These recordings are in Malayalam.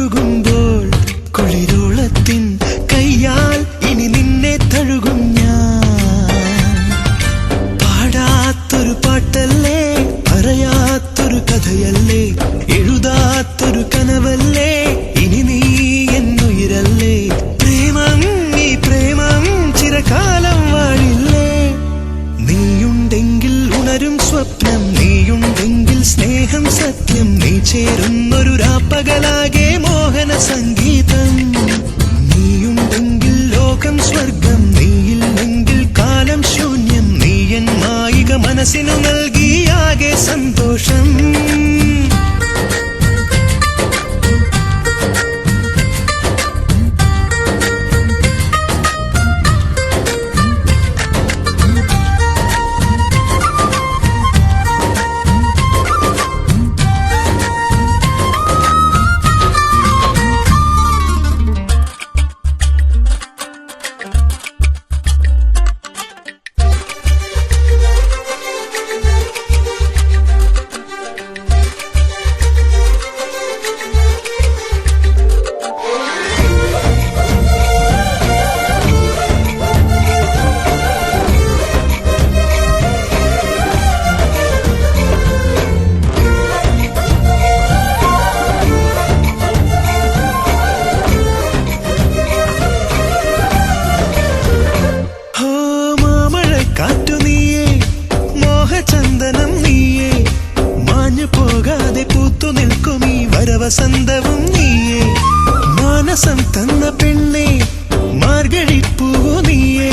ഒഴുകുമ്പോൾ കുളിരോളത്തിൻ കയ്യാൽ ഇനി നിന്നെ തഴുകും ഞാൻ. പാടാത്തൊരു പാട്ടല്ലേ, പറയാത്തൊരു കഥയല്ലേ, എഴുതാത്തൊരു കനവല്ലേ, ഇനി നീ എന്നുയിരല്ലേ. പ്രേമം, ഈ പ്രേമം ചിരകാലം വാഴില്ലേ. നീയുണ്ടെങ്കിൽ ഉണരും സ്വപ്നം, നീയുണ്ടെങ്കിൽ സ്നേഹം സത്യം, നീ ചേരുന്നൊരു രാപ്പകലാകെ മോഹന സംഗീതം. നീയുണ്ടെങ്കിൽ ലോകം സ്വർഗം, നീയില്ലെങ്കിൽ കാലം ശൂന്യം, നീ എൻ മായിക മനസ്സിനു നൽകിയാകെ സന്തോഷം. കാറ്റു നീയേ, മോഹചന്ദനം നീയേ, മാഞ്ഞു പോകാതെ പൂത്തു നിൽക്കും ഈ വരവസന്തവും നീയേ. മാനസം തന്ന പെണ്ണേ, മാർഗഴിപ്പൂവു നീയേ,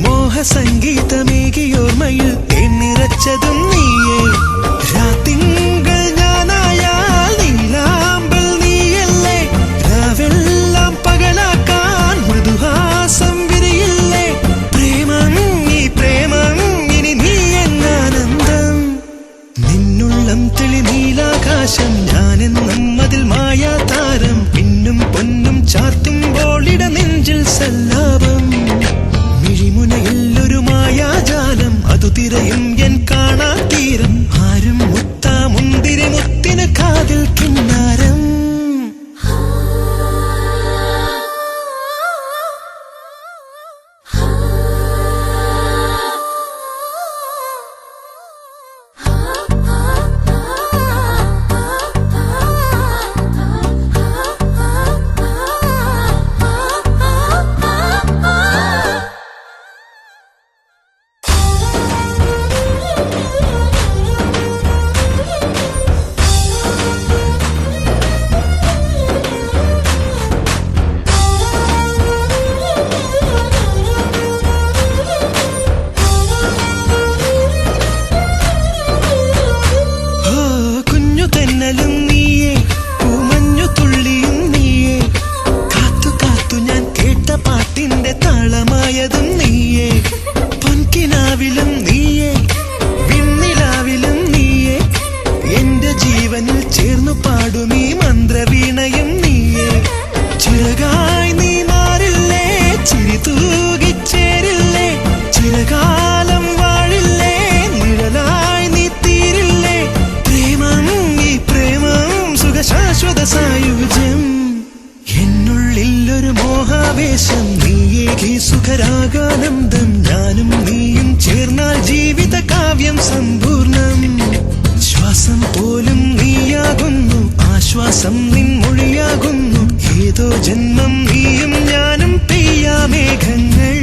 മോഹസംഗീതമേകിയോർമ്മയിൽ തേന്നിറച്ചതും നീയേ. രാത്തിങ്കൾ ഞാനായാൽ നീലാമ്പൽ നീയല്ലേ, രാവെല്ലാം പകലാക്കാൻ മൃദുഹാസം വിരിയില്ലേ. പ്രേമം, ഈ പ്രേമം ഇനി നീ എന്നാനന്ദം. നിന്നുള്ളം തെളി നീലാകാശം, ഞാനെന്നും അതിൽ മായാതാരം. പിന്നും പൊന്നും ചാർത്തുമ്പോൾ ഇട നെഞ്ചിൽ സല്ലാപം. മിഴിമുനയിൽ ഒരു മായാജാലം, അതു തിരയും എൻ കാണാ തീരം. ആരും മുത്താ മുന്തിരി മുത്തിന് കാതിൽ കിന്നാരം. താളമായതും നീയേ, പൊൻകിനാവിലും നീയേ, വിണ്ണിലാവിലും നീയേ, എന്റെ ജീവനിൽ ചേർന്നു പാടുമീ മന്ത്രവീണയും നീയേ. ചിറകായി നീ മാറില്ലേ, ചിരി തൂകിച്ചേരില്ലേ, ചിരകാലം വാഴില്ലേ, നിഴലായി നീ തീരില്ലേ. പ്രേമം, ഈ പ്രേമം സുഖശാശ്വത സായുജ്യം. എന്നുള്ളിൽ ഒരു മോഹാവേശം, നീയേകി സുഖരാഗാനന്ദം. ഞാനും നീയും ചേർന്നാൽ ജീവിത കാവ്യം സമ്പൂർണം. ശ്വാസം പോലും നീയാകുന്നു, ആശ്വാസം നിൻ മൊഴിയാകുന്നു. ഏതോ ജന്മം നീയും ഞാനും പെയ്യാമേഘങ്ങൾ.